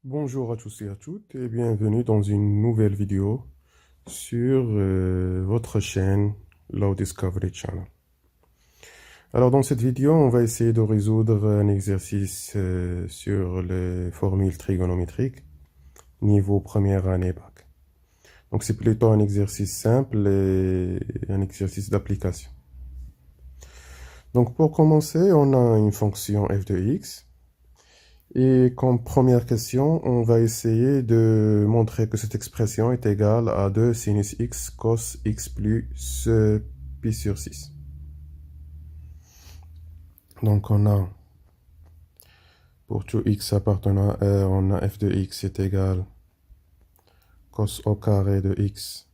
Bonjour à tous et à toutes et bienvenue dans une nouvelle vidéo sur votre chaîne Law Discovery Channel. Alors dans cette vidéo, on va essayer de résoudre un exercice sur les formules trigonométriques niveau première année bac. Donc c'est plutôt un exercice simple et un exercice d'application. Donc pour commencer, on a une fonction f de x. Et comme première question, on va essayer de montrer que cette expression est égale à 2 sinus x cos x plus pi sur 6. Donc on a, pour tout x appartenant à R, on a f de x est égal cos au carré de x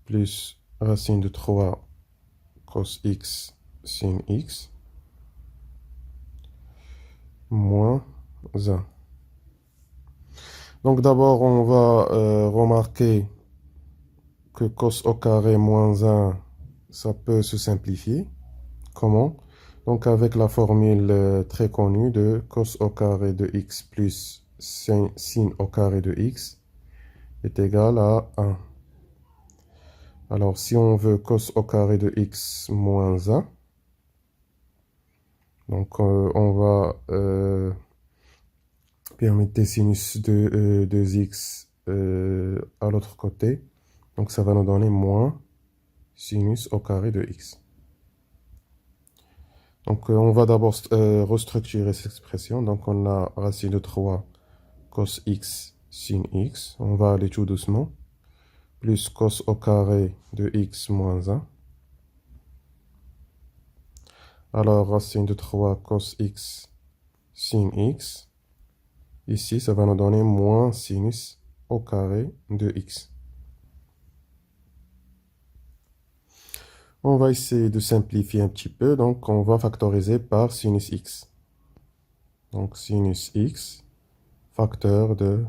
plus racine de 3 cos x sin x moins 1. Donc d'abord, on va remarquer que cos au carré moins 1, ça peut se simplifier. Comment? Donc avec la formule très connue de cos au carré de x plus sin au carré de x est égal à 1. Alors si on veut cos au carré de x moins 1, donc on va permettre sinus de 2x à l'autre côté. Donc ça va nous donner moins sinus au carré de x. Donc on va d'abord restructurer cette expression. Donc on a racine de 3 cos x sin x. On va aller tout doucement. Plus cos au carré de x moins 1. Alors racine de 3 cos x sin x. Ici, ça va nous donner moins sinus au carré de x. On va essayer de simplifier un petit peu. Donc on va factoriser par sinus x. Donc sinus x, facteur de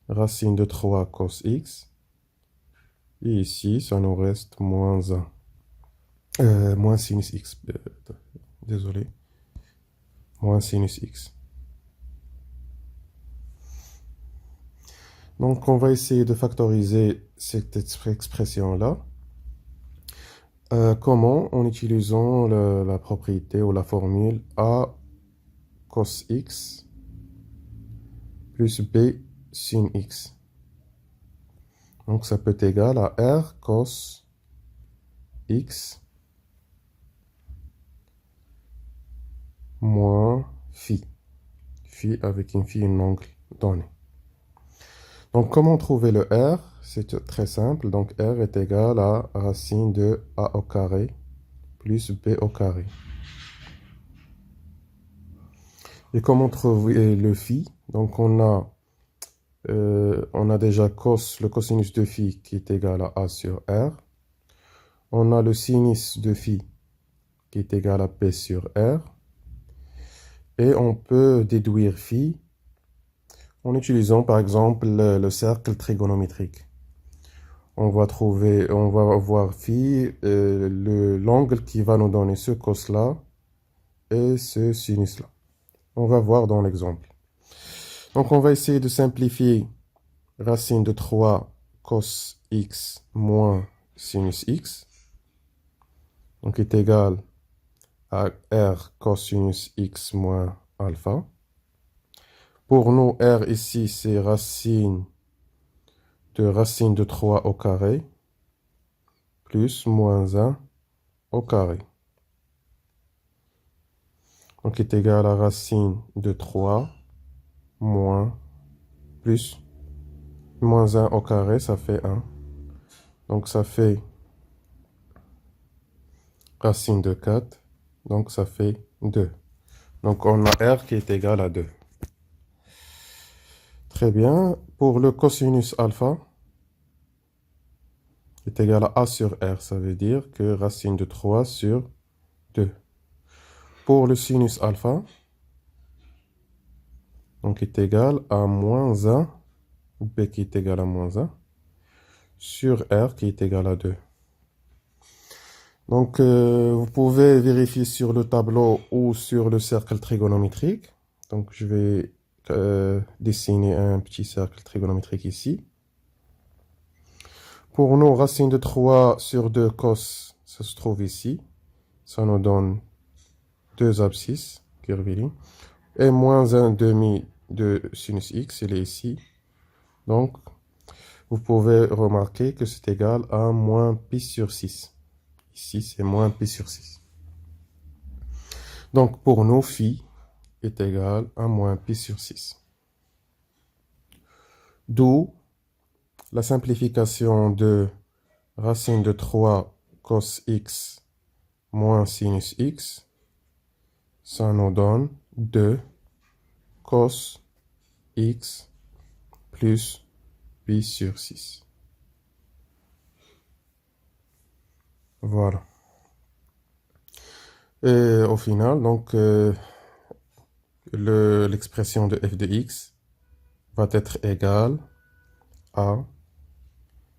racine de 3 cos x. Et ici, ça nous reste moins 1. Moins sinus x. Désolé. Moins sinus x. Donc, on va essayer de factoriser cette expression-là. Comment? En utilisant la propriété ou la formule a cos x plus b sin x. Donc, ça peut être égal à r cos x moins phi. Phi avec une phi, un angle donné. Donc, comment trouver le r? C'est très simple. Donc, r est égal à racine de a au carré plus b au carré. Et comment trouver le phi? Donc, on a déjà le cosinus de phi qui est égal à a sur r. On a le sinus de phi qui est égal à p sur r. Et on peut déduire phi en utilisant par exemple le cercle trigonométrique. On va voir phi, l'angle qui va nous donner ce cos-là et ce sinus-là. On va voir dans l'exemple. Donc on va essayer de simplifier racine de 3 cos x moins sinus x. Donc est égal à r cosinus x moins alpha. Pour nous, r ici, c'est racine de 3 au carré plus moins 1 au carré. Donc est égal à racine de 3 moins plus moins 1 au carré, ça fait 1. Donc ça fait racine de 4. Donc ça fait 2. Donc on a r qui est égal à 2. Très bien. Pour le cosinus alpha est égal à a sur r. Ça veut dire que racine de 3 sur 2. Pour le sinus alpha, donc est égal à moins 1, b qui est égal à moins 1, sur r qui est égal à 2. Donc, vous pouvez vérifier sur le tableau ou sur le cercle trigonométrique. Donc, je vais dessiner un petit cercle trigonométrique ici. Pour nous, racine de 3 sur 2 cos, ça se trouve ici. Ça nous donne 2 abscisses curvilignes. Et moins 1 demi de sinus x, il est ici. Donc, vous pouvez remarquer que c'est égal à moins pi sur 6. Ici, c'est moins pi sur 6. Donc, pour nous, phi est égal à moins pi sur 6. D'où la simplification de racine de 3 cos x moins sinus x. Ça nous donne 2 cos x plus pi sur 6. Voilà. Et au final, donc, l'expression de f de x va être égale à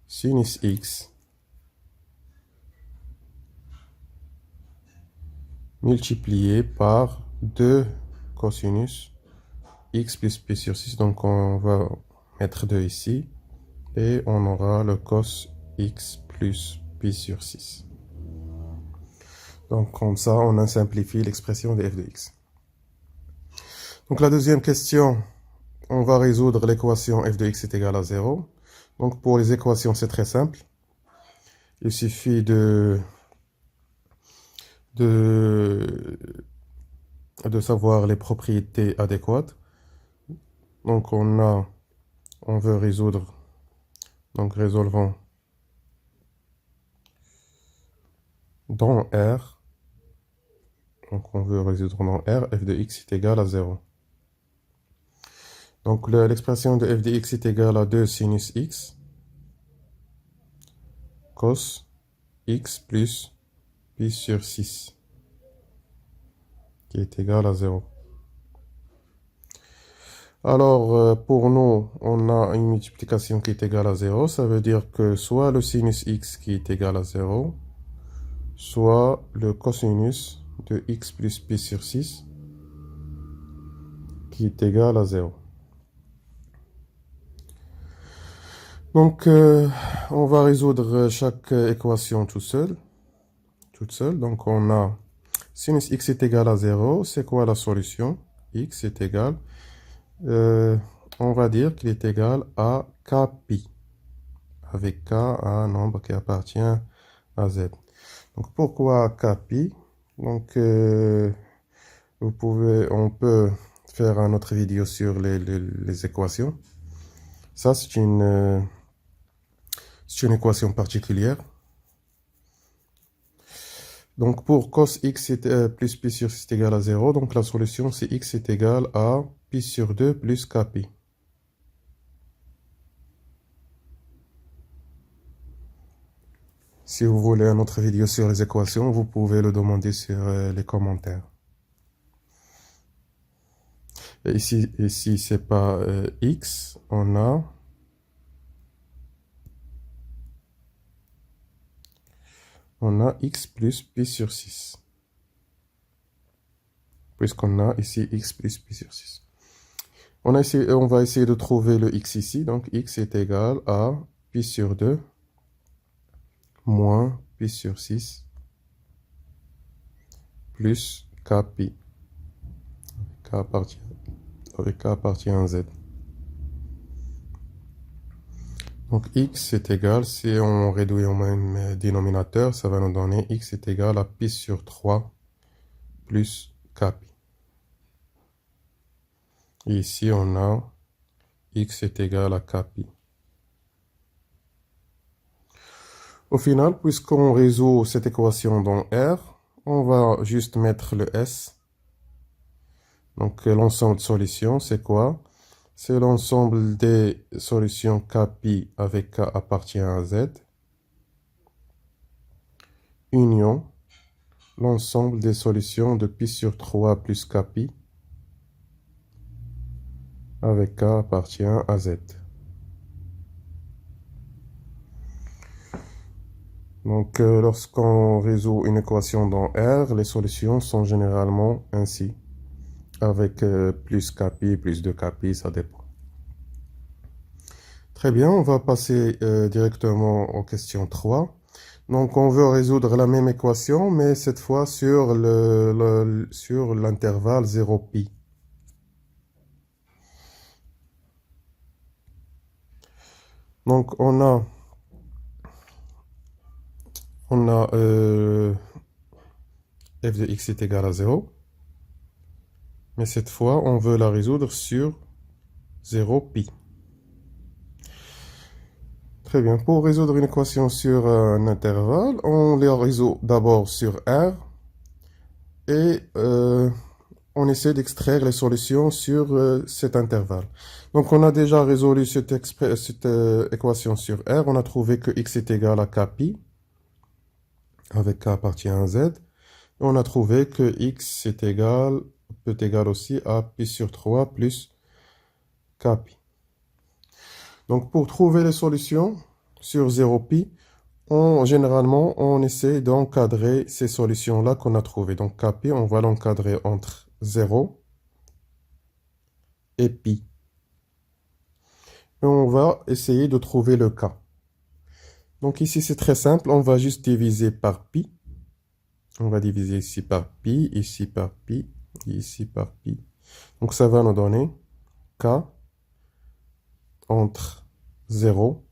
sinus x multiplié par 2 cosinus x plus pi sur 6. Donc on va mettre 2 ici et on aura le cos x plus pi sur 6. Donc comme ça, on a simplifié l'expression de f de x. Donc la deuxième question, on va résoudre l'équation f de x est égal à 0. Donc pour les équations, c'est très simple. Il suffit de savoir les propriétés adéquates. Donc on veut résoudre, donc résolvons dans R. Donc on veut résoudre dans R, f de x est égal à 0. Donc l'expression de f de x est égale à 2 sinus x cos x plus pi sur 6 qui est égal à 0. Alors pour nous, on a une multiplication qui est égale à 0. Ça veut dire que soit le sinus x qui est égal à 0, soit le cosinus de x plus pi sur 6 qui est égal à 0. Donc, on va résoudre chaque équation toute seule. Donc, on a sinus x est égal à 0. C'est quoi la solution? X est égal. On va dire qu'il est égal à kpi. Avec k, un nombre qui appartient à z. Donc, pourquoi kpi? Donc, on peut faire une autre vidéo sur les équations. Ça, c'est une équation particulière. Donc, pour cos x plus pi sur 6 est égal à 0, donc la solution, c'est x est égal à pi sur 2 plus kpi. Si vous voulez une autre vidéo sur les équations, vous pouvez le demander sur les commentaires. Et ici c'est pas x, on a x plus pi sur 6. Puisqu'on a ici x plus pi sur 6. On va essayer de trouver le x ici. Donc x est égal à pi sur 2 moins pi sur 6 plus kpi. Avec k appartient à z. Donc x est égal, si on réduit au même dénominateur, ça va nous donner x est égal à pi sur 3 plus kpi. Et ici on a x est égal à kpi. Au final, puisqu'on résout cette équation dans R, on va juste mettre le S. Donc l'ensemble de solutions, c'est quoi? C'est l'ensemble des solutions kpi avec k appartient à z, union l'ensemble des solutions de pi sur 3 plus kpi avec k appartient à z. Donc lorsqu'on résout une équation dans R, les solutions sont généralement ainsi. avec plus Kpi, plus 2 Kpi, ça dépend. Très bien, on va passer directement aux questions 3. Donc, on veut résoudre la même équation, mais cette fois sur sur l'intervalle 0pi. Donc, on a f de x est égal à 0. Mais cette fois, on veut la résoudre sur 0pi. Très bien. Pour résoudre une équation sur un intervalle, on les résout d'abord sur R et on essaie d'extraire les solutions sur cet intervalle. Donc, on a déjà résolu cette équation sur R. On a trouvé que x est égal à kpi, avec k appartient à z. Et on a trouvé que x peut égal aussi à pi sur 3 plus kpi. Donc, pour trouver les solutions sur 0pi, généralement, on essaie d'encadrer ces solutions-là qu'on a trouvées. Donc, kpi, on va l'encadrer entre 0 et pi. Et on va essayer de trouver le k. Donc, ici, c'est très simple. On va juste diviser par pi. On va diviser ici par pi, ici par pi, ici par pi. Donc, ça va nous donner k entre 0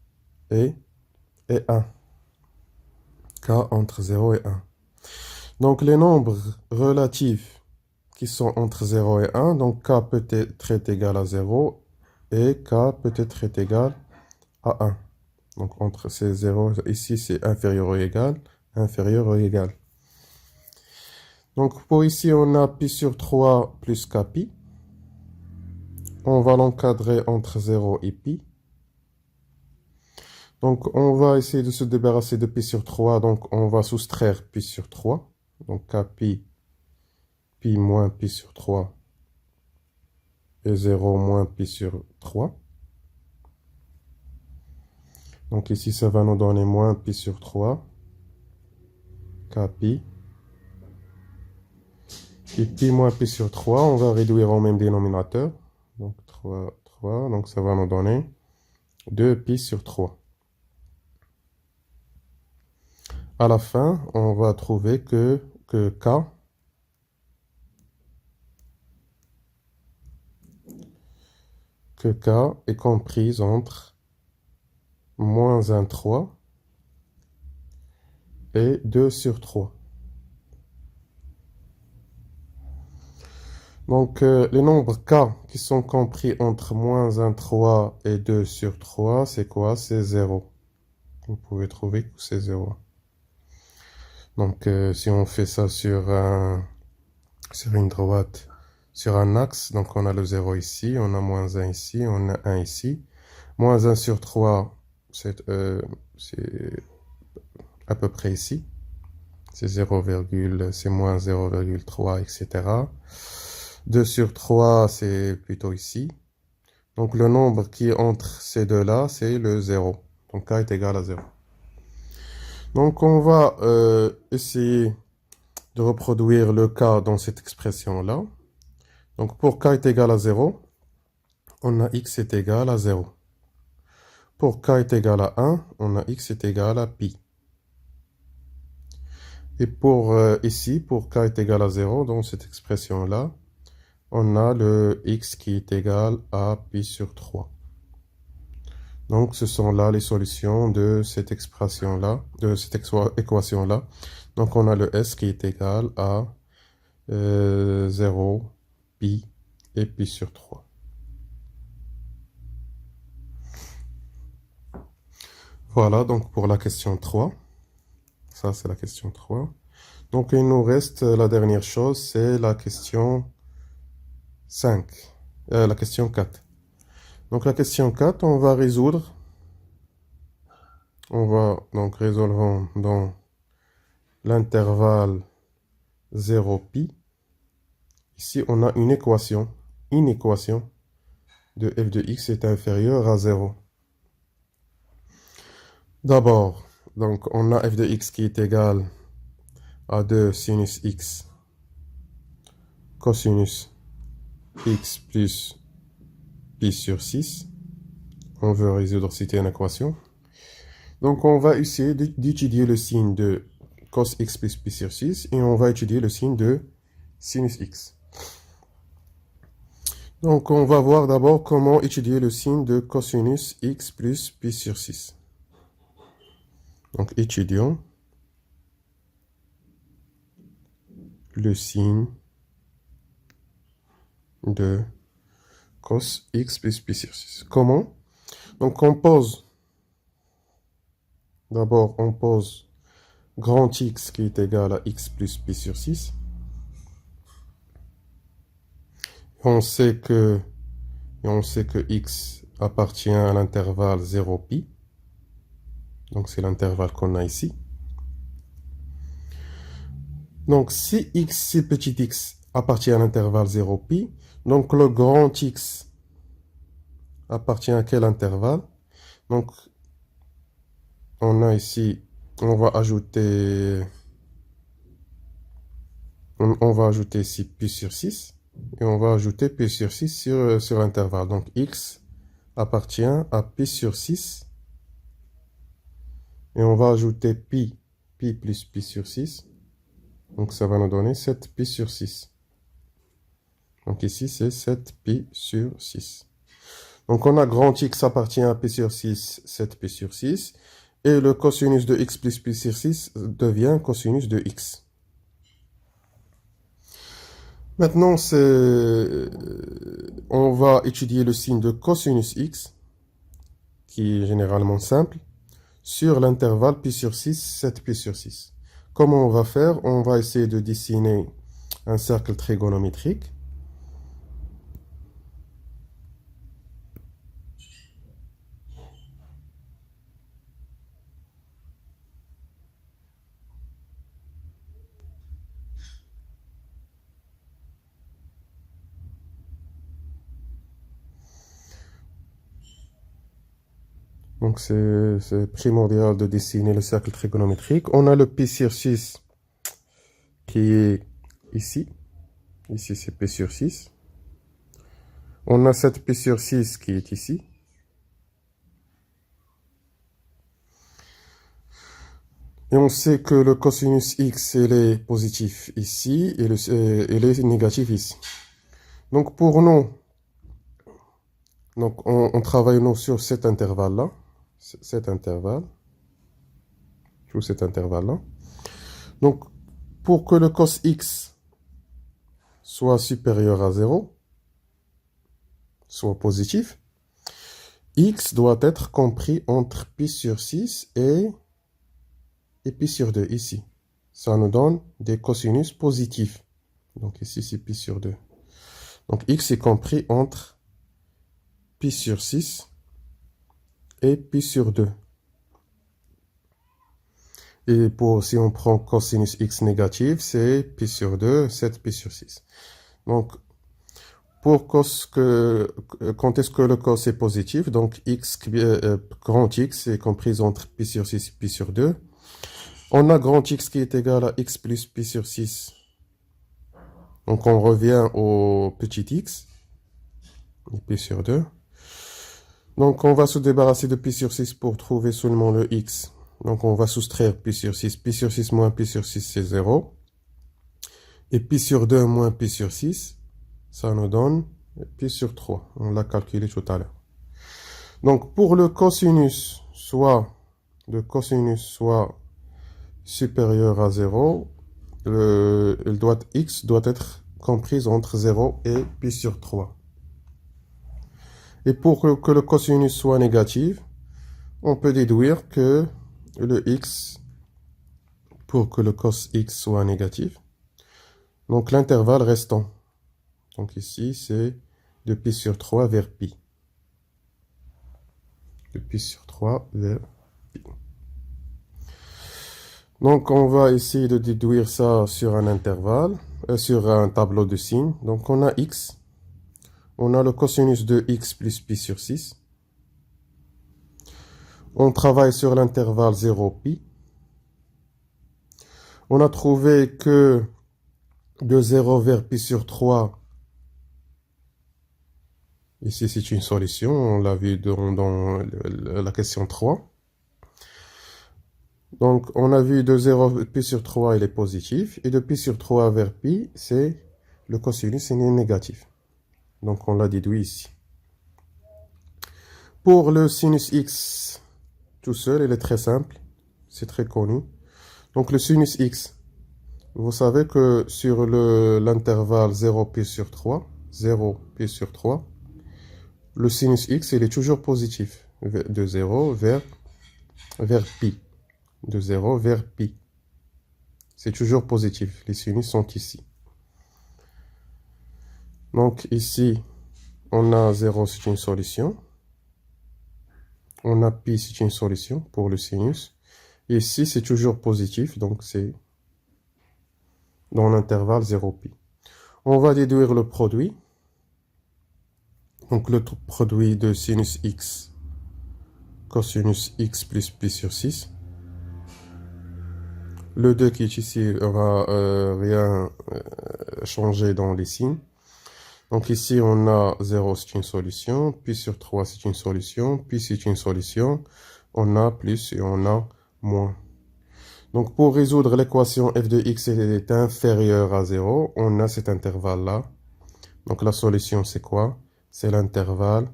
et 1. K entre 0 et 1. Donc, les nombres relatifs qui sont entre 0 et 1, donc k peut être égal à 0 et k peut être égal à 1. Donc, entre ces 0, ici, c'est inférieur ou égal, inférieur ou égal. Donc, pour ici, on a pi sur 3 plus kpi. On va l'encadrer entre 0 et pi. Donc, on va essayer de se débarrasser de pi sur 3. Donc, on va soustraire pi sur 3. Donc, kpi, pi moins pi sur 3 et 0 moins pi sur 3. Donc, ici, ça va nous donner moins pi sur 3. Kpi. Et pi moins pi sur 3, on va réduire au même dénominateur. Donc, 3. Donc, ça va nous donner 2 pi sur 3. À la fin, on va trouver que k est comprise entre moins 1, 3 et 2 sur 3. Donc, les nombres k qui sont compris entre moins 1, 3 et 2 sur 3, c'est quoi? C'est 0. Vous pouvez trouver que c'est 0. Donc, si on fait ça sur une droite, sur un axe, donc on a le 0 ici, on a moins 1 ici, on a 1 ici. Moins 1 sur 3, c'est à peu près ici. C'est c'est moins 0,3, etc. 2 sur 3, c'est plutôt ici. Donc, le nombre qui est entre ces deux-là, c'est le 0. Donc, k est égal à 0. Donc, on va essayer de reproduire le k dans cette expression-là. Donc, pour k est égal à 0, on a x est égal à 0. Pour k est égal à 1, on a x est égal à pi. Et pour ici, pour k est égal à 0, dans cette expression-là, on a le x qui est égal à pi sur 3. Donc, ce sont là les solutions de cette expression-là, de cette équation-là. Donc, on a le s qui est égal à 0, pi et pi sur 3. Voilà, donc pour la question 3. Ça, c'est la question 3. Donc, il nous reste la dernière chose, c'est la question 5. La question 4. Donc, la question 4, on va résoudre. On va donc résolvre dans l'intervalle 0pi. Ici, on a une équation de f de x est inférieur à 0. D'abord, donc on a f de x qui est égal à 2 sinus x cosinus x plus pi sur 6. On veut résoudre cette équation. Donc, on va essayer d'étudier le signe de cos x plus pi sur 6 et on va étudier le signe de sinus x. Donc, on va voir d'abord comment étudier le signe de cosinus x plus pi sur 6. Donc, étudions le signe de cos x plus pi sur 6. Comment? Donc, d'abord, on pose grand X qui est égal à x plus pi sur 6. On sait que x appartient à l'intervalle 0 pi. Donc, c'est l'intervalle qu'on a ici. Donc, si petit x appartient à l'intervalle 0 pi, donc le grand X appartient à quel intervalle? Donc, on a ici, on va ajouter ici pi sur 6 et on va ajouter pi sur 6 sur l'intervalle. Donc, x appartient à pi sur 6 et on va ajouter pi plus pi sur 6. Donc, ça va nous donner 7 pi sur 6. Donc, ici, c'est 7 pi sur 6. Donc, on a grand X appartient à pi sur 6, 7 pi sur 6. Et le cosinus de x plus pi sur 6 devient cosinus de x. Maintenant, on va étudier le signe de cosinus x, qui est généralement simple, sur l'intervalle pi sur 6, 7 pi sur 6. Comment on va faire? On va essayer de dessiner un cercle trigonométrique. Donc, c'est primordial de dessiner le cercle trigonométrique. On a le pi sur 6 qui est ici. Ici, c'est pi sur 6. On a 7 pi sur 6 qui est ici. Et on sait que le cosinus x, il est positif ici et il est négatif ici. Donc, pour nous, on travaille nous sur cet intervalle-là. Cet intervalle. Sur cet intervalle-là. Donc, pour que le cos x soit supérieur à 0, soit positif, x doit être compris entre pi sur 6 et pi sur 2 ici. Ça nous donne des cosinus positifs. Donc ici, c'est pi sur 2. Donc x est compris entre pi sur 6 et pi sur 2. Et si on prend cosinus x négatif, c'est pi sur 2, 7 pi sur 6. Donc, quand est-ce que le cos est positif? Donc, grand X est compris entre pi sur 6 et pi sur 2. On a grand X qui est égal à x plus pi sur 6. Donc, on revient au petit x, pi sur 2. Donc, on va se débarrasser de pi sur 6 pour trouver seulement le x. Donc, on va soustraire pi sur 6. Pi sur 6 moins pi sur 6, c'est 0. Et pi sur 2 moins pi sur 6, ça nous donne pi sur 3. On l'a calculé tout à l'heure. Donc, pour le cosinus soit supérieur à 0, x doit être comprise entre 0 et pi sur 3. Et pour que le cosinus soit négatif, on peut déduire que pour que le cos x soit négatif, donc l'intervalle restant, donc ici c'est de pi sur 3 vers pi. De pi sur 3 vers pi. Donc on va essayer de déduire ça sur un intervalle, sur un tableau de signes. Donc on a x, on a le cosinus de x plus pi sur 6. On travaille sur l'intervalle 0 pi. On a trouvé que de 0 vers pi sur 3, Ici, c'est une solution. On l'a vu dans la question 3. Donc, on a vu de 0, pi sur 3, il est positif. Et de pi sur 3 vers pi, c'est le cosinus est négatif. Donc, on l'a déduit ici. Pour le sinus x tout seul, il est très simple. C'est très connu. Donc, le sinus x, vous savez que sur l'intervalle 0 pi sur 3, 0 pi sur 3, le sinus x, il est toujours positif. De 0 vers pi. De 0 vers pi. C'est toujours positif. Les sinus sont ici. Donc ici, on a 0, c'est une solution. On a pi, c'est une solution pour le sinus. Ici, c'est toujours positif, donc c'est dans l'intervalle 0 pi. On va déduire le produit. Donc le produit de sinus x, cosinus x plus pi sur 6. Le 2 qui est ici va rien changer dans les signes. Donc ici, on a 0, c'est une solution. Pi sur 3, c'est une solution. Pi, c'est une solution. On a plus et on a moins. Donc pour résoudre l'équation f de x est inférieur à 0, on a cet intervalle-là. Donc la solution, c'est quoi? C'est l'intervalle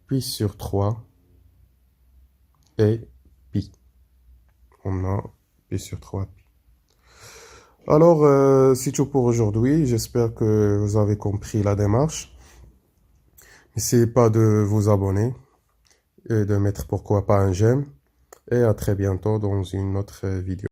pi sur 3 et pi. On a pi sur 3 pi. Alors, c'est tout pour aujourd'hui. J'espère que vous avez compris la démarche. N'essayez pas de vous abonner et de mettre pourquoi pas un j'aime. Et à très bientôt dans une autre vidéo.